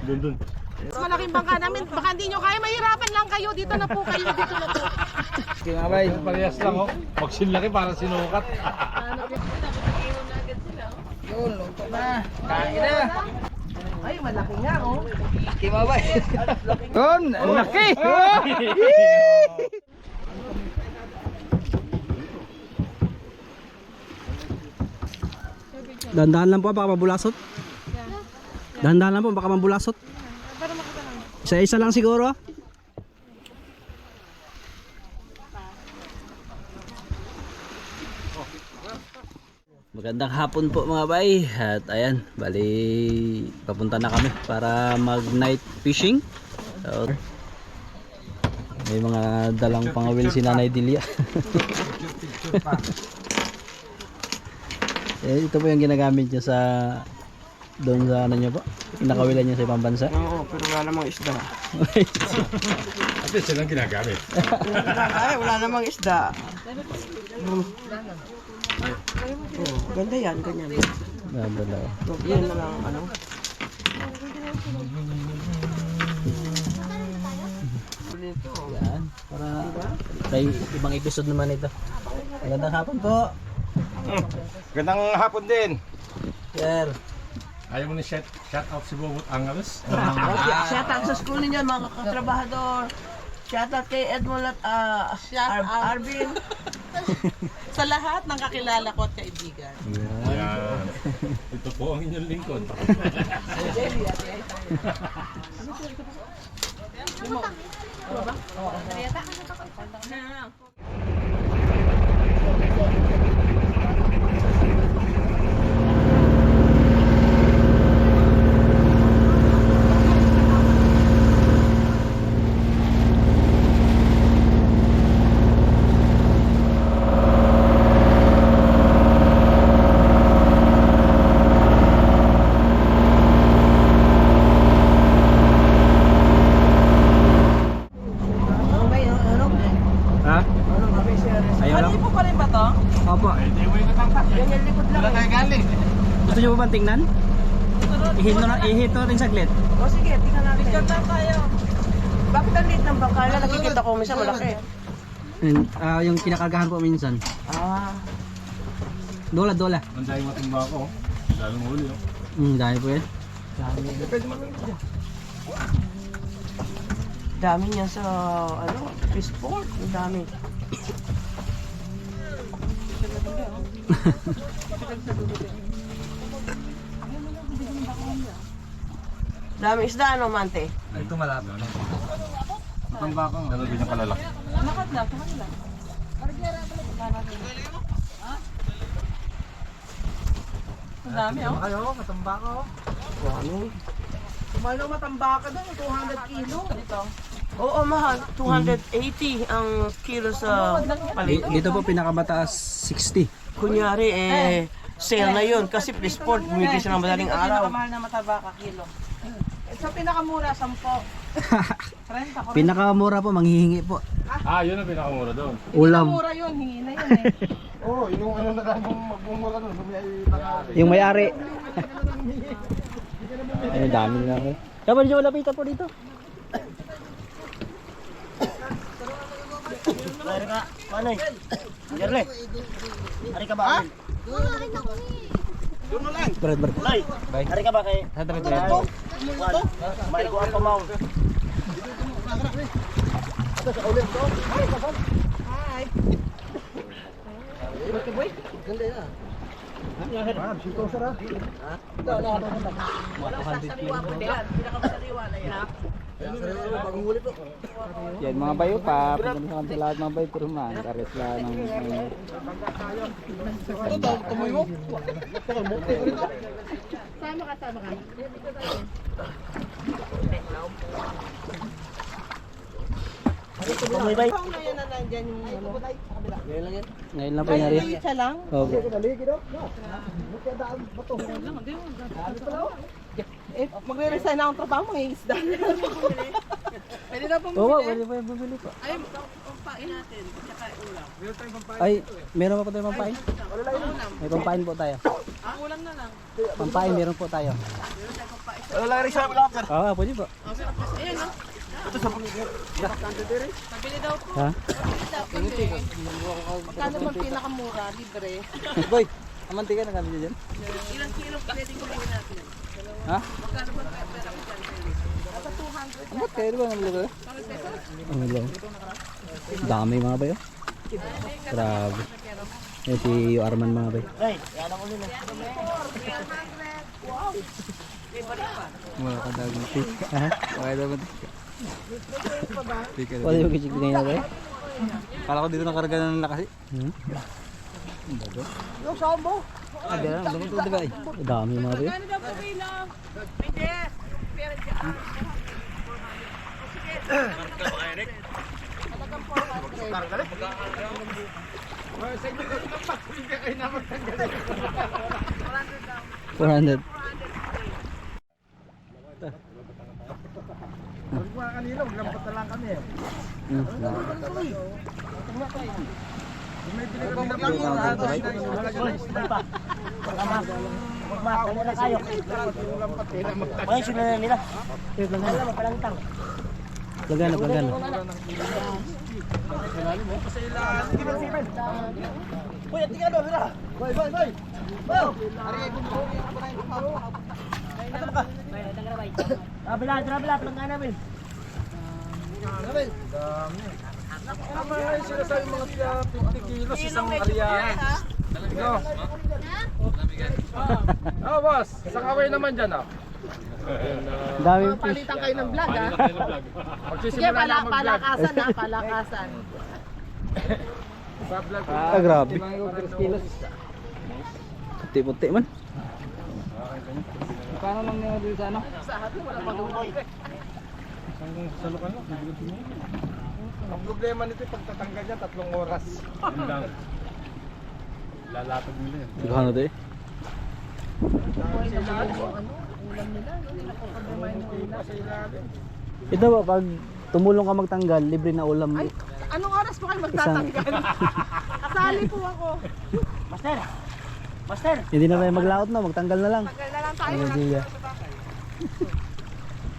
Dun. Malaking bangka namin, baka hindi nyo kaya, mahirapan lang kayo. Dito na po kayo, dito na po. Okay mga bay. Parehas lang oh. Magsinlaki para sinukat. Yun, lunto na. Kain na. Ay, malaki nga oh. Okay mga bay. Yun, ang laki. Dahan-dahan lang po baka mabulasot. Dahan-dahan lang po baka mabulasot. Isa-isa lang siguro. Magandang hapon po mga bay. At ayan, bali papunta na kami para mag night fishing. So, may mga dalang pangawil si Nanay Dilia. Eh, ito po yung ginagamit niya sa doon sa ano niyo po? Pinakawilan niya sa ibang bansa. Oo, pero wala namang isda. At least silang ginagamit. Ay, wala namang isda. Oh, ganda yan, ganyan. Ganda daw. Yan na lang, ano. Yan, para may ibang episode naman ito. Magandang hapon po. Gandang hapon din. Sir. Ayaw mo ni shout out si Bobot Angeles? Shout out sa school ninyo, mga katrabahador. Shout out kay Edmond at Arvin. Sa lahat ng kakilala ko at kaibigan. Yan. Ito po ang inyong lingkod. Ha? Ayaw lang. Ano po pa rin ba to? Opo. Ganyan likod lang. Gusto niyo ba bang tingnan? Ihito rin saglit. O sige, tingnan natin. Picture lang tayo. Bakit ang liit ng bangka na nakikita ko minsan malaki? Yung kinakargahan po minsan. Ah, Dola. Ang dahil matumba ko. Lalong huli oh. Dahil po yan. dami niya sa, ano, fish port. Ang dami. Dami isda, ano, Mante? Ito malapit. Matumba ko. Gano'n din yung kalalaki. Lakad na, sa kanila. Ang dami oh. Kayo, matumba ko. Ano? Kumano matambaka doon, 200 kilo. Ito. Oo, mahal. 280 ang kilo sa paligid. Dito po pinakamataas 60. Kunyari, sale na yun. Kasi fish port, bumigay siya ng madaling araw. Pinakamahal na matambaka kilo. Ito pinakamura, 10. 30 ko. Pinakamura po, manghihingi po. Yun ang pinakamura doon. Ulam. Pinakamura yun, hingi na yun eh. Oo, yung ano na lang yung magmumura doon. Yung may-ari. Ay, dami na ako. Kaya medyo malapitan po dito. Ari ka, panay. Jerle. Ari ka ba? Berat. Baik. Ari ka ba kay? Ito. May ko pa maw. Hi. Ganda yan. Yan mga bayo pa, pagkakita sa lahat mga bayo pero man, kares lang ng Sama ka. May bay. Paano yan na nandyan yung ano? ngayon lang po yung nari. Isa lang? Okay. Magre-resign na akong trabaho, mga isda. Pwede na pong Oo, bumili. pwede pa yung bumili po. Ay, pampain natin. Tsaka ulam. Ay, meron pa po tayo pampain? May pampain po tayo. Ang ulam na lang. Pampain meron po tayo. Wala rin siya locker. Oo, pwede po. Ayan o. Pabili daw po. Ha? Magkano bang pinakamura? Libre. Boy, amantika na kami dyan. Ilang kilo pwedeng gawin natin? Ha? Magkano ba pera ko dyan? Ba't kayo ba naman ba? Ano lang? Dami mga bayo. Grabe. Yan si Arman mga bayo. Wala ka daw ng tik. Ha? Wala daw ng tik. Wala yung kichik din na bayo. Kala ko dito nakarga ng lakas. Yung saan mo? Ah, dami ito diba eh. Dami mga bayo. Ano daw po kilo? Hindi. Pero dyan. $400. Mga kanina, maglampat na lang kami eh. May Lagana, lagana. Tama nga yung sinasabi mga 50 kilos isang area. Ito. Oh, boss. Isang away naman dyan, ah. Dami fish. Palitan kayo ng vlog ha. Sige, Magsisimula na mag-vlog. palakasan ha. Palakasan. Sa vlog. Ah, grabe. Puti-puti man. Paano lang nila dito sa ano? Sa lokal lang. Ang problema nito yung pagtatanggal niya 3 oras. Yun lang. Lalatag nila yan. Sigurado tayo. Ito ba, pag tumulong ka magtanggal, libre na ulam. Anong oras po kayo magtatanggal? Kasali po ako. Hindi na tayo maglaot na, magtanggal na lang. Tanggal na lang tayo. Ano diya?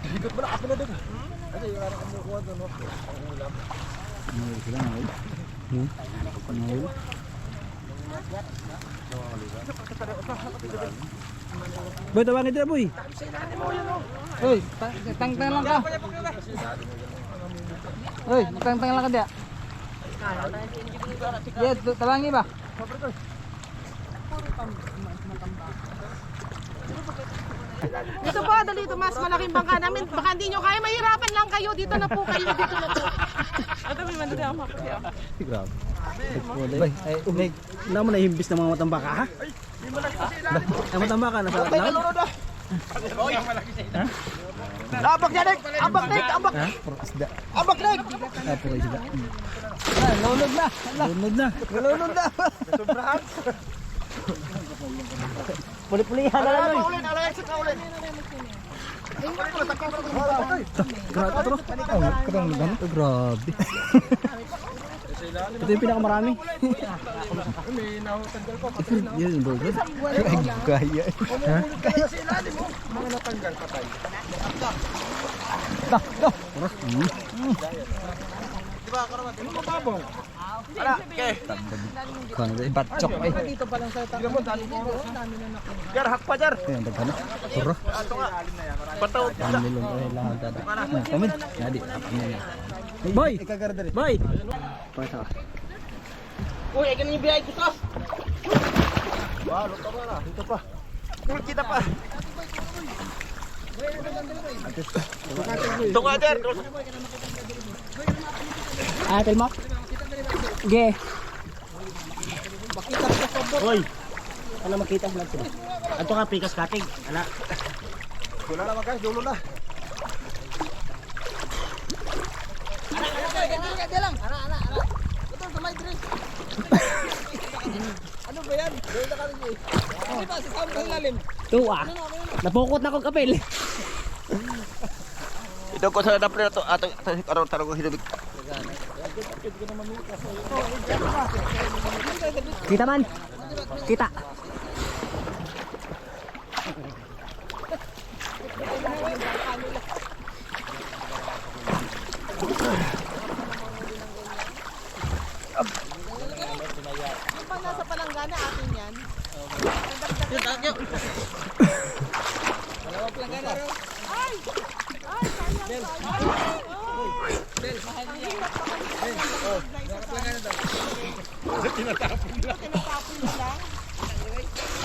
Higot mo na ako na doon. Kasi yung araw kumukuha doon. Ang ulam. Ano sila, ano? Ano? Boy, tawagin dito boy. Hoy, tang-tang lang ka. Hoy, tang-tang lang ka dia. Yes, tawagin ba? Dito po, dito mas malaking bangka namin. Baka hindi nyo kaya, mahirapan lang kayo. Dito na po kayo, dito na po. Ito, may mandali ako makakaya. Grabe. Bay, ay, Meg, naman na himbis ng mga matambaka ha? Ang matambaka nasa laot? Abak niya, Nick! Abak, Nick! Abak! Ha? Puro isda. Abak, Nick! Ah, puro isda. Ah, lunod na! Lunod na! Nalunod na! Sobrahan! Puli-pulihan na lang. Ulin! Alay! Exit na ulin! Grabe ito. Oh, grabe. Ito yung pinakamarami. May natanggal pa. Yun, bro. Gaya. Ha? Kaya sa ilalim mo. Mga natanggal patay. Diba, karamat? Ano mababong? Ala, okay. Kano dahil? Batchok ay. Tignan mo, dali mo. Jar, hak pa, Jar. Ayan, daghan na. Puro. Ato nga. Pataw. Ang nilong ko lahat dada. Kamid. Nadi. Boy! Boy! Pasa ka. Uy, ay ganun yung biyay ko to. Wow, luto pa na. Dito pa. Cool kita pa. Ito ka, Jar. Ah, Telmo? Ge. Hoy, ano makita sa sila? Ato ka pikas kating, ana. Wala naman guys, dulo na. Ano ba yan? Doon na kami eh. Ano ba? Sa sound ng lalim. Tuwa. Napukot na kong kapil. Ito ko sa napre na to. Ato, tarong ko hinubig. Kita man. Kita. Yung pang nasa palanggana, atin yan.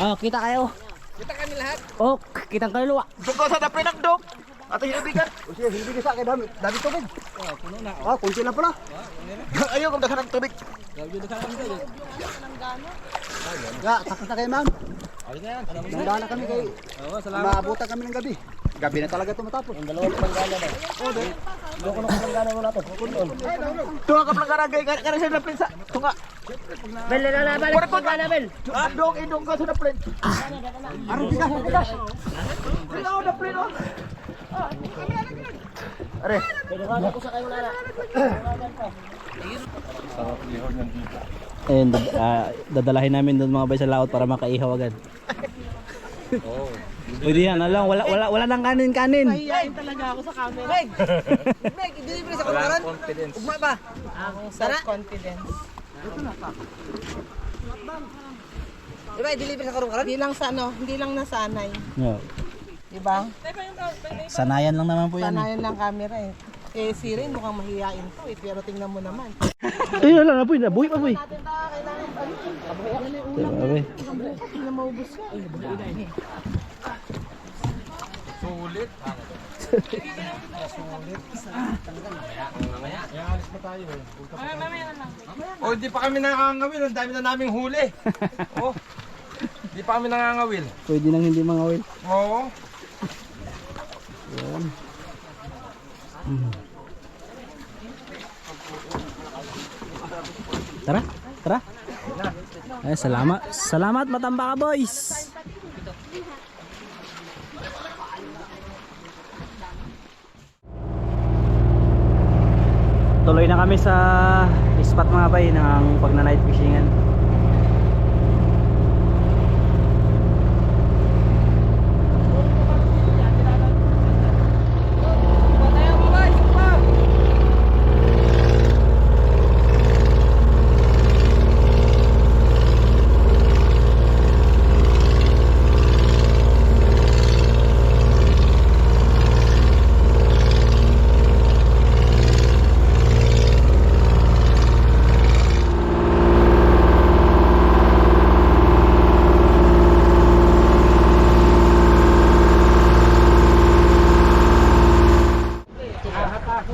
Oh, kita kayo. Kita kami lahat. Oh, kitang kaluluwa. Dugo sa dapin ng dog. Ato hinibigan. O siya, hinibigan sa akin dami. Dami tubig. Puno na. Kunti lang pala. Ayaw kung daghan ng tubig. Ya, sakit na kayo ma'am. Nandaan na kami kay. Maabutan kami ng gabi. Gabi na talaga ito matapos. Ang dalawang palanggana na. Oo, doon. Doon ko na palanggana mo natin. Tunga ka palanggana kay kaya siya na prinsa. Tunga. Bel, balik ko na Bel. Dong, indong ka sa na print. Aron bigas, bigas. Sino na print oh? Are. Ko sa kayo nana. Ayun, dadalahin namin doon mga bay sa laot para makaihaw agad. Pwede yan, alam, wala nang kanin. Mahihain talaga ako sa camera. Meg, i-delivery sa kalukaran. Ugma ba? Ang self-confidence. Diba, i-delivery sa kalukaran? Hindi lang nasanay. No. Diba? Sanayan lang naman po yan. Sanayan ng camera eh. Eh, si Rin mukhang mahihain to eh. Pero tingnan mo naman. Ay, wala na po yun. Buhay pa po yun. Natin ta, kailangan pa rin. Okay. Hindi na maubos ka. Sulit. Oh, hindi pa kami nangangawil. Ang dami na naming huli. Oh. Hindi pa kami nangangawil. Pwede nang hindi mga oil. Oo. Yan. Tara. Ay, salamat Matambaka boys. Tuloy na kami sa spot mga bay ng pagna-night fishingan.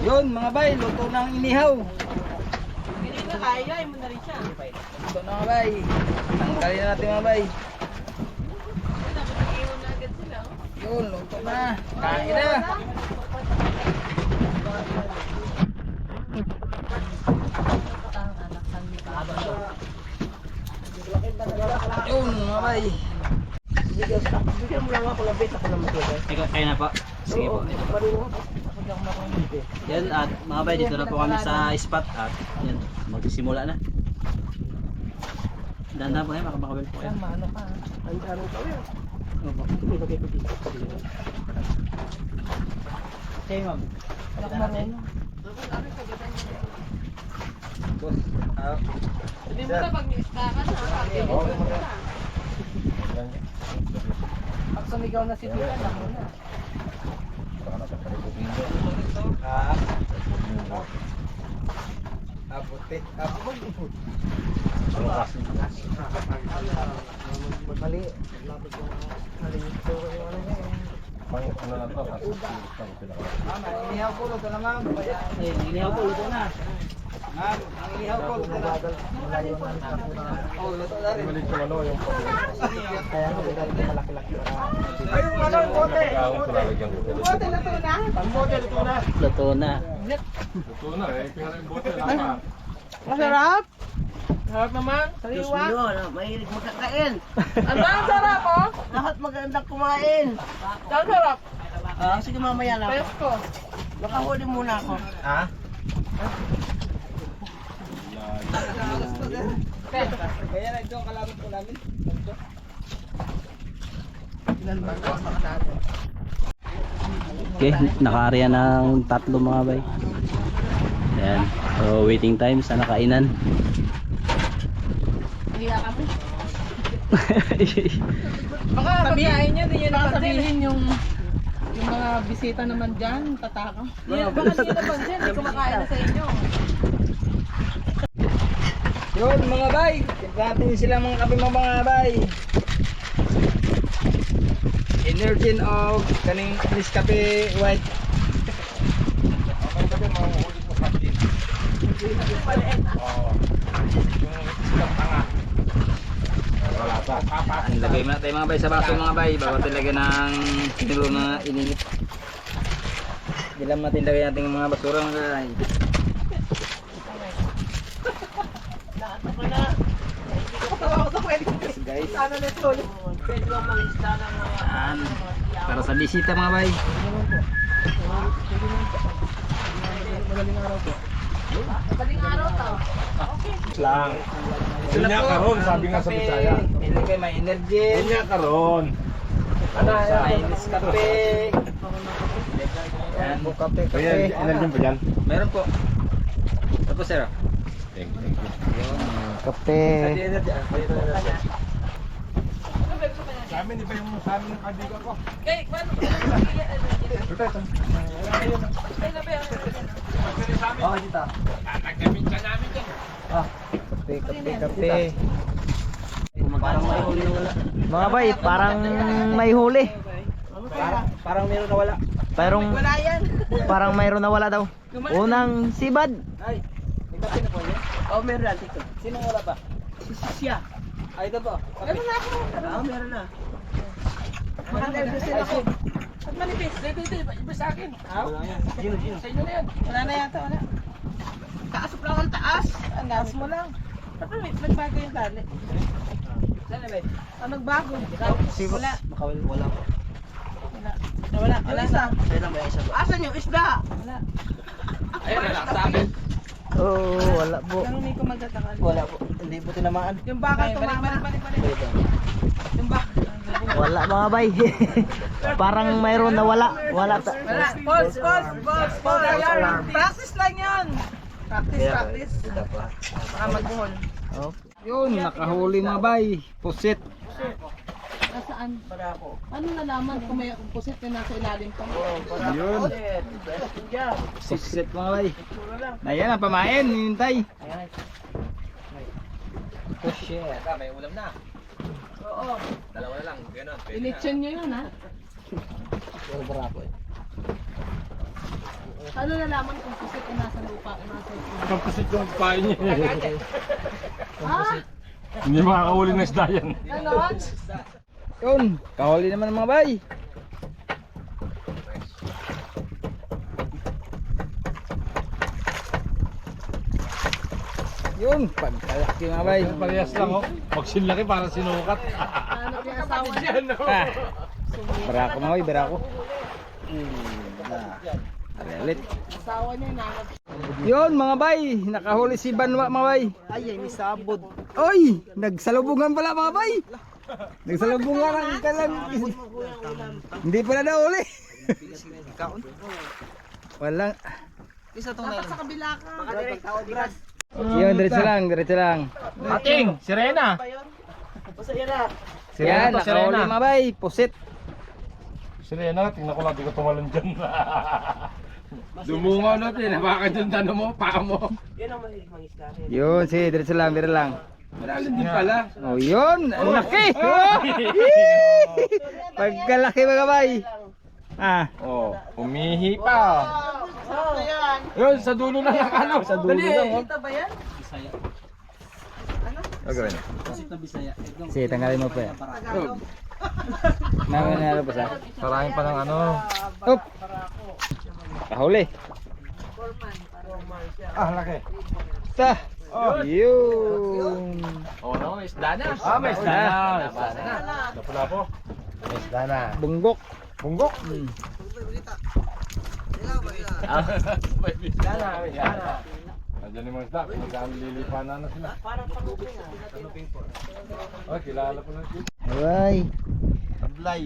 Yun mga bay, luto ng inihaw. Hindi na kaya, ay mo na rin siya. Luto na mga bay. Tanggalin na natin mga bay. Yun, luto na. Kain na. Yun mga bay. Bigyan mo lang ako labit, ako lang matulog. Kaya na po. Sige po. Yan at mga bay, dito na po kami sa spot at yan, magsisimula na. Dahan-dahan po kayo, makabakabel po kayo. Ano ka? Ang dami ko yan. Okay ma'am. Ako marunong. Boss. Hindi mo na pag miss ka na. Pag sumigaw na si Tita, ako na. Abuti. Mali. Mali ito yung ano niya. Inihaw ko, luto na ma'am. Ayun, inihaw po, luto na. Ma'am, ang inihaw ko, luto na. Oh, luto na rin. Kaya ako malaki-laki para. Ayun, ano, bote. Bote na to na. Ang bote, luto na. Luto na. Masarap. Sarap naman. Diyos Sariwa. mo, mahilig magkakain. Ano ang sarap oh? Lahat magandang kumain. Ang sarap. Sige mamaya lang. Pesto. Makahuli muna ako. Ha? Kaya na ito ang kalaban po namin. Okay, naka-area ng 3 mga bay. Ayan. So waiting time sa nakainan. Hiya kami. Baka sabihin niya, di niya nasabihin yung mga bisita naman dyan, tataka. Baka di niya napansin, hindi kumakain na sa inyo. Yun mga bay, natin sila mga kape mga bay. Energin of kaning Nescafe White. Lagay mo natin mga bay sa baso mga bay bago talaga ng sinulo na ininit. Dilam natin lagay natin yung mga basura mga bay. Yes, guys. Yan. Para sa bisita mga bay. Madaling araw to. Lang. Yun nga karon, sabi nga sa Bisaya. Ilagay may energy. Yun nga karon. May Nescafe. Yan. Kaya, energy ba dyan? Meron po. Tapos sir. Thank you, thank you. Kape. Sa amin, iba yung sa amin ng kaibigan ko. Okay, paano? Okay, dito. Nagkaminsan namin dyan. Kape. Parang may huli na wala. Mga bay, parang may huli. Parang meron na wala. Wala yan. Parang mayroon na wala daw. Unang sibad. Ay, may kape na po niya. Oh, meron na dito. Sinong wala pa? Siya. Ay, ito po. Meron na ako. Ah, meron na. Makakalimutin ako. At manipis. Dito, iba sa akin. Sa inyo na yan. Wala na yata, wala. Taas mo lang ang taas. Ang taas mo lang. Ba't nagbago yung tali? Saan na ba? Ah, nagbago. Wala. Wala. Wala. Wala isa. Asan yung isda? Wala. Ayun na lang sa akin. Oo, wala po. Ganun may kumagatakan. Wala po. Hindi po tinamaan. Yung bakal tumama. Yung bakal. Wala mga bay. Parang mayroon na wala. Wala. Wala. Pause. Practice lang yan. Practice. Baka magbuhol. Yun, nakahuli mga bay. Pusit. Nasaan? Ano nalaman kung may pusit na nasa ilalim pa? Yun. Pusit mga bay. Ayan ang pamain. Hinintay. Pusit. May ulam na. Oo. Dalawa na lang, gano'n. Initsyon nyo yun, ha? Ano nalaman kung pusit na nasa lupa o nasa ilalim? Kapasit yung pain niya. Ah? Hindi makakahuli ng isda yan. Ganon? Yun, kahuli naman mga bay. Yun, pagkalaki mga bay. Parehas lang, oh. Pag sinlaki, parang sinukat. Ano yung asawa niya? Ah, barako mga bay, barako. Alit. Asawa niya nanap. Yun mga bay, nakahuli si Banwa mga bay. Ay, may sabod. Oy, nagsalubungan pala mga bay. Nagsalubungan ang kalan. Hindi pala na uli. Walang. Dapat sa kabila ka. Yun, diretso lang. Ating, sirena. Yan, to, nakahuli sirena. mga bay, pusit. Sirena, tingnan ko lang, di ko tumalon dyan. Dumungaw natin, hawakan yung tanong mo, paa mo. Yun, sige, diretso lang. Malalim din pala. Oh, yun, ang laki. Pagkalaki mga bay. Ah, Oh, umihi pa. Yun, sa dulo lang ang ano. Sa dulo lang. Kita ba yan? sige, tanggalin mo pa yan. Nangyari pa sa. Sarahin pa ng ano. Up. Kahuli. Ah, laki. Ta. Yun. Oh, no, isda na. Ah, may isda na. Lapo-lapo. May isda na. Bunggok. Bunggok. May isda na. Nandiyan yung mga isda, magkano lilipanan na sila. Parang panguping Oh, kilala ko na siya. Ay. Tablay.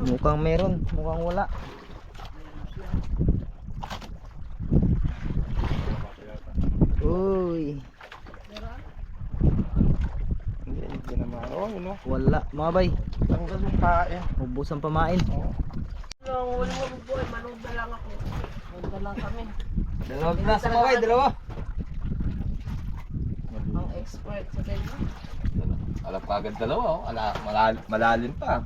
Mukhang meron, mukhang wala. Uy. Hindi naman. Oh, yun o. Wala, mga bay. Tanggal yung pae. Ubus ang pamain. Nung huling mo buhay, manood na lang ako. Manood na lang kami. Dalawang klase mga bay, dalawa. Ang expert sa ganyan. Alam ka agad dalawa oh. Malalim pa.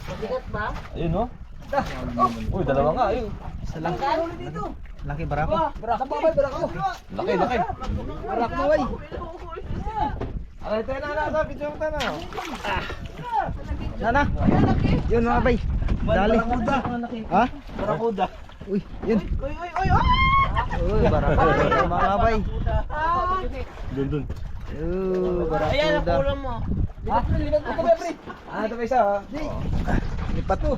Mabigat ba? Ayun oh. Uy, dalawa nga ayun. Isa lang. dito. Laki barako. Barako mga bay, barako. Laki, laki. Barako mga bay. Alay tayo na nasa video mo tayo na. Sana. Yun mga bay. Dali. Ha? Barakuda. Uy, yun. Uy, uy, uy, uy! Uy, barakuda mga bay. Dun dun. Ayan, Barakuda. nakulam mo. Libat mo kami, pre. Ito pa isa ha. Lipat to.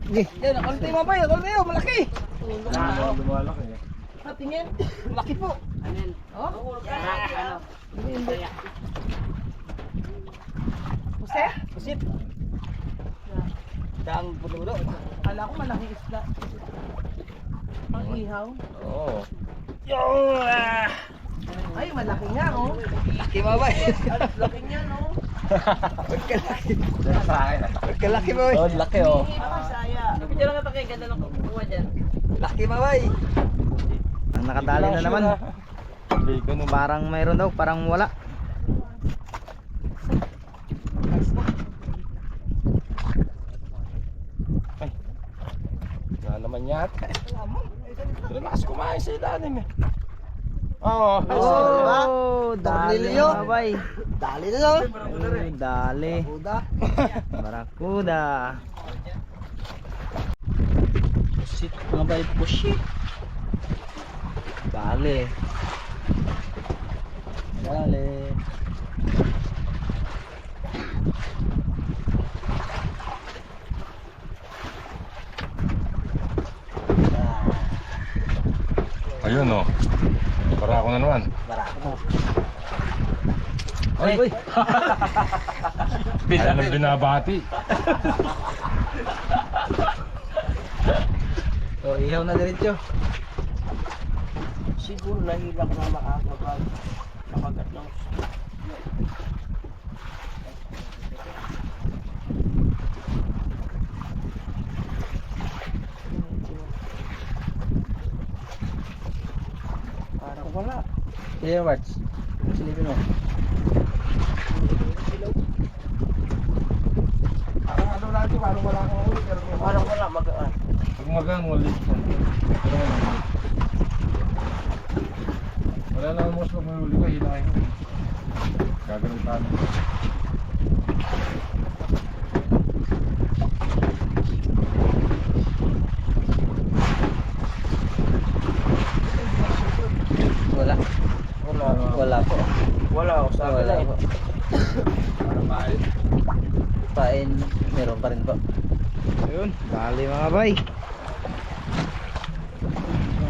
Sige. Yan, nakalti mga bay, nakalti yun, malaki. Lumalaki eh. Tingin, malaki po. Oh? Ano? Pusit? Pusit. Daang pulo-pulo. Kala ko malaking isda. Pang ihaw. Oo. Ay, malaki nga, oh. Laki mga bay. Laki niya, no? Pagkalaki. Sa akin ah. Pagkalaki mga bay. Oh, laki oh. Hindi pa saya. Video lang ito kay ganda ng kukuha dyan. Laki mga bay. Ang nakadali na naman. Bacon oh. Parang mayroon daw, parang wala. Wala naman yata. Relax, kumain sa ilalim eh. Oo. Oh, dali Tornilyo. mga bay. Dali na yun. Uy, dali. Uda. Barakuda. Pusit mga bay, pusit. Dali. Dali. Ayun oh. Para ako na naman. Ay, uy. Ayaw nang binabati. Oh, ihaw na diretso. Siguro nahila ko na makakapag nakagat ng parang wala. Sige, Marts. Silipin mo. Parang ano lagi, parang wala akong ulit. Parang wala magaan. Pag magang, ulit. Wala na mo sa may uli ka, hinahin ko. Gagawin tayo. Wala. Wala po. Wala ako sa Wala po. Para pain. Pain, meron pa rin po. Ayun, dali mga bay.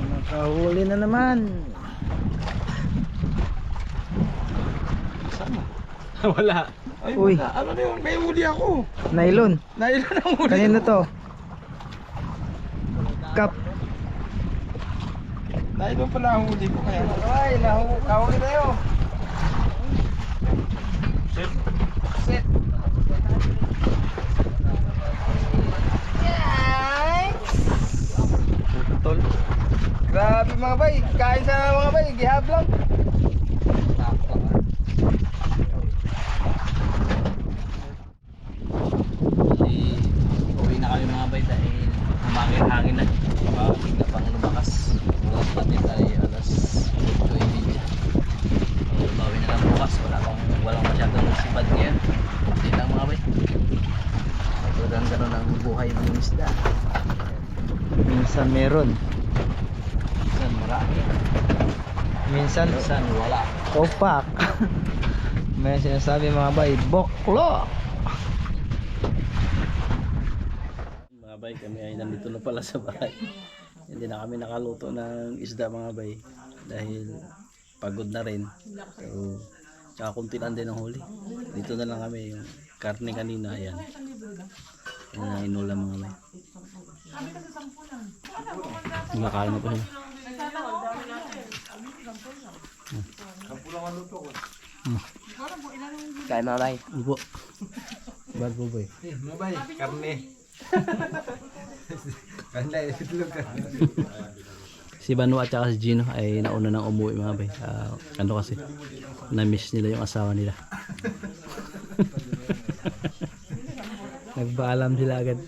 Nakahuli na naman. Wala. Ay, Uy. wala. Ano na yun? May huli ako. Nylon. Nailan ang huli. Kanino to? Cup. Nailan pala ang huli ko kaya. Ay, nahuli na yun. Sit. Set. Tol. Grabe mga bay. Kain sa mga bay. Gihab lang. Bali, uwi na kami mga bay dahil humangin-hangin na. Bigla pang lumakas. Oras natin ay alas 8:30. Bawi na lang bukas. Walang masyadong sibad ngayon. Hindi lang mga bay. Talagang ganun ang buhay ng isda. Minsan meron. Minsan marami. Minsan Minsan wala. topak. May sinasabi mga bay, boklo. Mga bay, kami ay nandito na pala sa bahay. Hindi na kami nakaluto ng isda mga bay dahil pagod na rin. So, tsaka kunti lang din ang huli. Dito na lang kami yung karne kanina. Ayan. Yan ang inulam mga bay. Nakain na po siya. Kaya mga bay. Upo. Bad po bay. Mabay, karne. Kanda, itlog ka. Si Banu at saka si Gino ay nauna nang umuwi mga bay. Ano kasi, na-miss nila yung asawa nila. Nagpaalam sila agad.